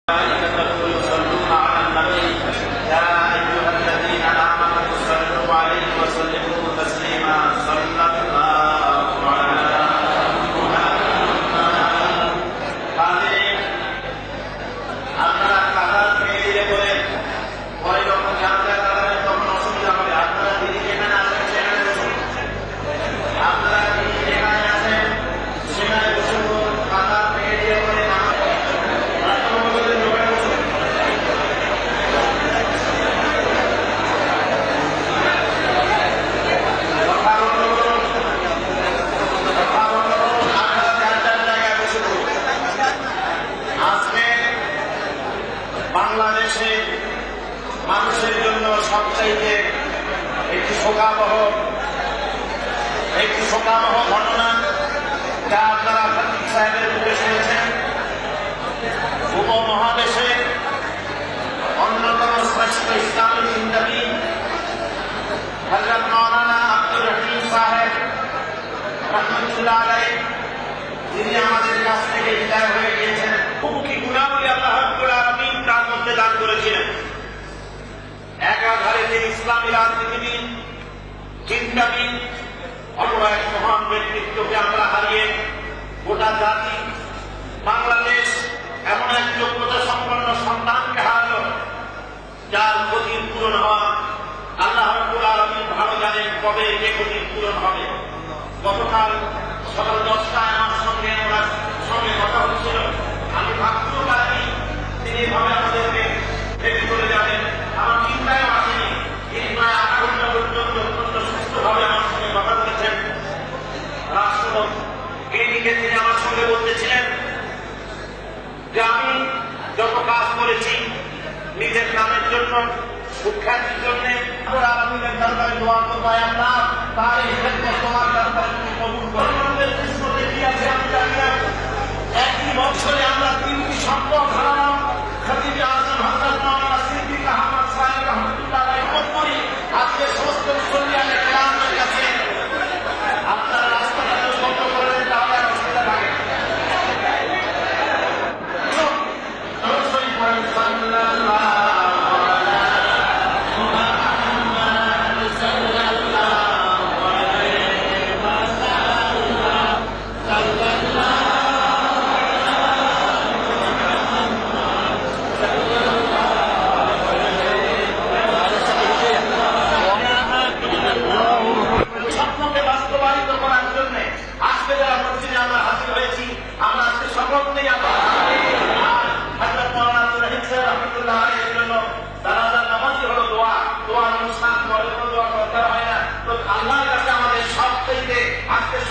يصلون على النبي يا أيها الذين آمنوا صلوا عليه وسلموا تسليما صلى الله على محمد আপনারা কাতার মেয়ে বলে পরে যখন জানতে পারবেন তখন অসুবিধা হবে। আপনারা দিদি যেখানে আসেন সেখানে বসুন, আপনারা দিদি যেখানে আসেন সেখানে বসুন। কাতার মেয়ে বলে বাংলাদেশে মানুষের জন্য সবচাইতে একটি শোকাবহ ঘটনা, যা আপনারা খতিব সাহেবের মুখে শুনেছেন। উপমহাদেশে অন্যতম শ্রেষ্ঠ ইসলামী চিন্তাবিদ হযরত মাওলানা আব্দুর রহিম সাহেব রাহমাতুল্লাহ আলাইহি, যিনি আমাদের কাছ থেকে বিদায় হয়ে গিয়েছেন, কি গুণাবলী আল্লাহ রাব্বুল আলামিন তার মধ্যে দান করেছিলেন। একাধারে তিনি ইসলামী রাজনীতিবিদ, চিন্তাবিদ, অপর এক মহান ব্যক্তিত্বকে আমরা হারিয়ে গোটা জাতি বাংলাদেশ এমন এক যোগ্যতা সম্পন্ন সন্তানকে হারালো, যার ক্ষতির পূরণ হওয়া আল্লাহ রাব্বুল আলামিন ভালো জানেন কবে যে ক্ষতির পূরণ হবে। গতকাল সকাল 10টায় আমার সঙ্গে কথা হচ্ছিল। আমি ভাবতেও পারিনি তিনি এভাবে আমাদেরকে ভেবে চলে যাবেন। আমার চিন্তায় আসেনি। তিনি প্রায় 8 ঘন্টা পর্যন্ত অত্যন্ত সুস্থভাবে আমার সঙ্গে কথা বলেছেন। রাষ্ট্রপতি এদিকে তিনি আমার সঙ্গে বলতেছিলেন যে আমি যত কাজ করেছি নিজের নামের জন্য, সুখ্যাতির জন্য, আলমিনের দরবারে দোয়া করবো, আল্লাহ তার এই খেদমত তোমার দরবারে তুমি কবুল করো। কিসমতে কি আছে আমি জানি না। একই বছরে আমরা 3টি সম্পদ হারালাম। খতিব আজম হযরত মাওলানা সিদ্দিক আহমদ সাহেব রাহমাতুল্লাহ আলাইহি করি। আজকে সমস্ত মুসলিমের কেরামের কাছে আপনারা রাস্তাটা বন্ধ করে দেন, তাহলে আর অসুবিধা থাকে। অবশ্যই পড়েন সাল্লাল্লাহু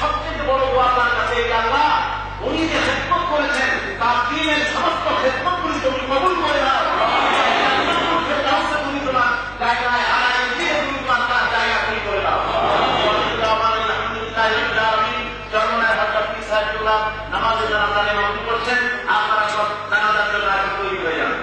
সবচেয়ে বড় দোয়া আল্লাহর কাছে এই, আল্লাহ উনি যে খেদমত করেছেন তার দ্বীনের সমস্ত খেদমতগুলি তুমি কবুল করে নাও। তুমি তোমার জায়গায় হারাই দিয়ে তুমি তোমার তার জায়গা তুমি করে দাও। চরমনায় হযরত পীর সাহেবুল্লাহ নামাজে জানাজা নেমন্তন্ন করছেন। আপনারা সব জানাজার জন্য এখন তৈরি হয়ে যান।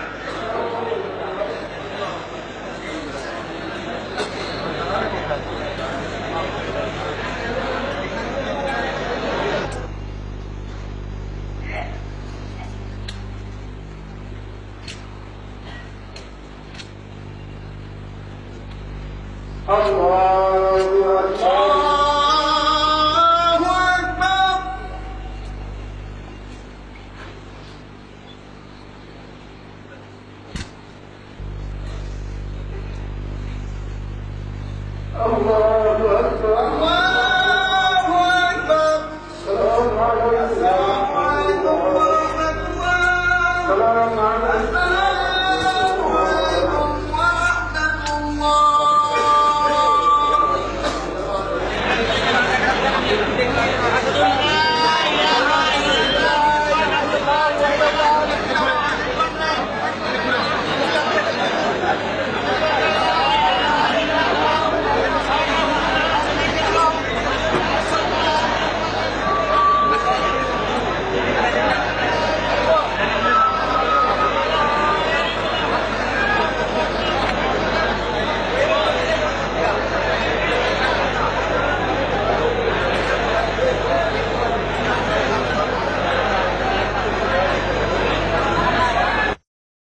Allahu Akbar. Allahu Akbar. Allahu Akbar. Assalamu alaikum warahmatullahi wabarakatuh.